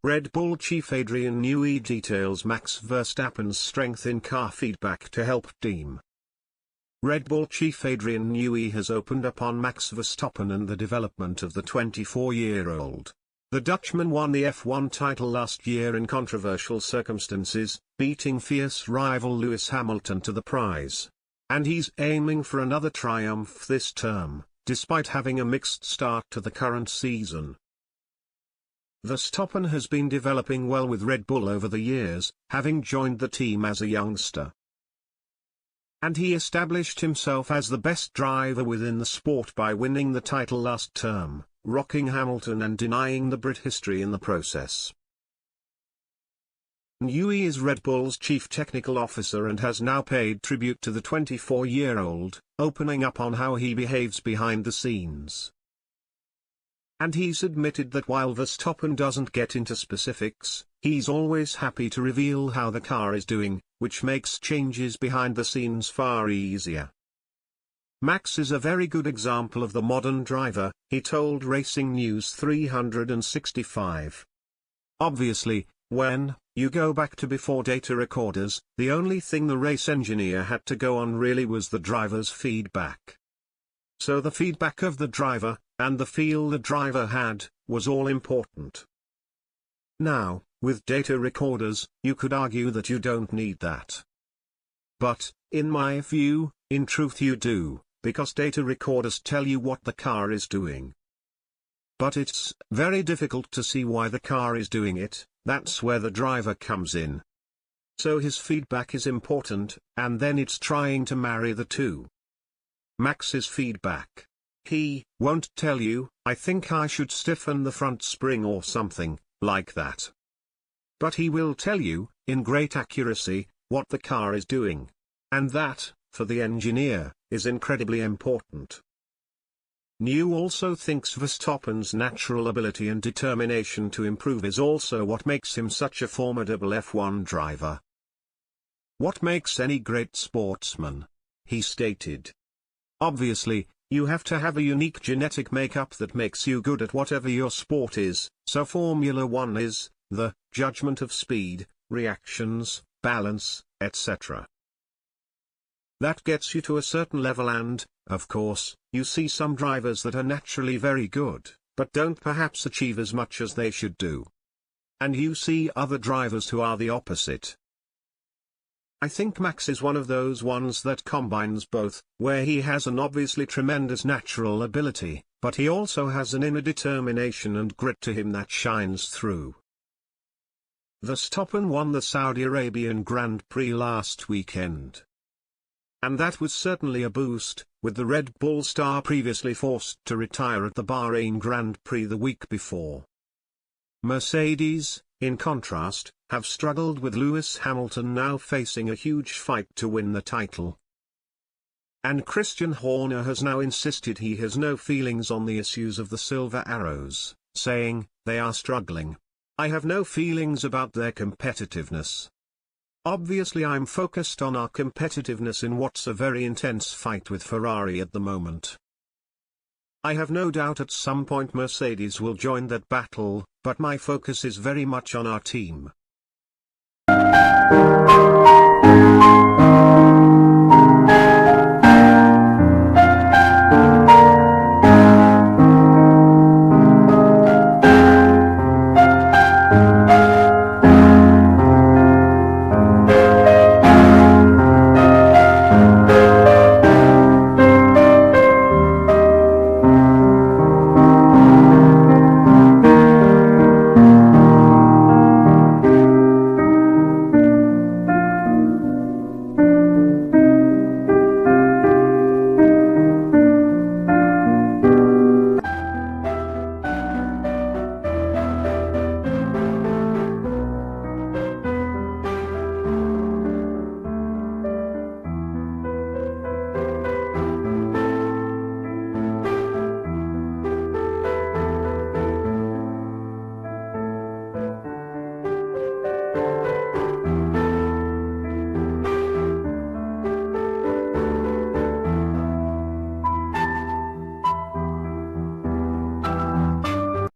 Red Bull chief Adrian Newey details Max Verstappen's strength in car feedback to help team. Red Bull chief Adrian Newey has opened up on Max Verstappen and the development of the 24-year-old. The Dutchman won the F1 title last year in controversial circumstances, beating fierce rival Lewis Hamilton to the prize. And he's aiming for another triumph this term, despite having a mixed start to the current season. Verstappen has been developing well with Red Bull over the years, having joined the team as a youngster. And he established himself as the best driver within the sport by winning the title last term, rocking Hamilton and denying the Brit history in the process. Newey is Red Bull's chief technical officer and has now paid tribute to the 24-year-old, opening up on how he behaves behind the scenes. And he's admitted that while Verstappen doesn't get into specifics, he's always happy to reveal how the car is doing, which makes changes behind the scenes far easier. Max is a very good example of the modern driver, he told Racing News 365. Obviously, when you go back to before data recorders, the only thing the race engineer had to go on really was the driver's feedback. So the feedback of the driver, and the feel the driver had, was all important. Now, with data recorders, you could argue that you don't need that. But, in my view, in truth you do, because data recorders tell you what the car is doing. But it's very difficult to see why the car is doing it, that's where the driver comes in. So his feedback is important, and then it's trying to marry the two. Max's feedback. He won't tell you, I think I should stiffen the front spring or something like that. But he will tell you, in great accuracy, what the car is doing. And that, for the engineer, is incredibly important. New also thinks Verstappen's natural ability and determination to improve is also what makes him such a formidable F1 driver. What makes any great sportsman? He stated. Obviously, you have to have a unique genetic makeup that makes you good at whatever your sport is, so Formula One is, the judgment of speed, reactions, balance, etc. That gets you to a certain level and, of course, you see some drivers that are naturally very good, but don't perhaps achieve as much as they should do. And you see other drivers who are the opposite. I think Max is one of those ones that combines both, where he has an obviously tremendous natural ability, but he also has an inner determination and grit to him that shines through. Verstappen won the Saudi Arabian Grand Prix last weekend. And that was certainly a boost, with the Red Bull star previously forced to retire at the Bahrain Grand Prix the week before. Mercedes, in contrast, have struggled with Lewis Hamilton now facing a huge fight to win the title. And Christian Horner has now insisted he has no feelings on the issues of the Silver Arrows, saying, they are struggling. I have no feelings about their competitiveness. Obviously I'm focused on our competitiveness in what's a very intense fight with Ferrari at the moment. I have no doubt at some point Mercedes will join that battle, but my focus is very much on our team.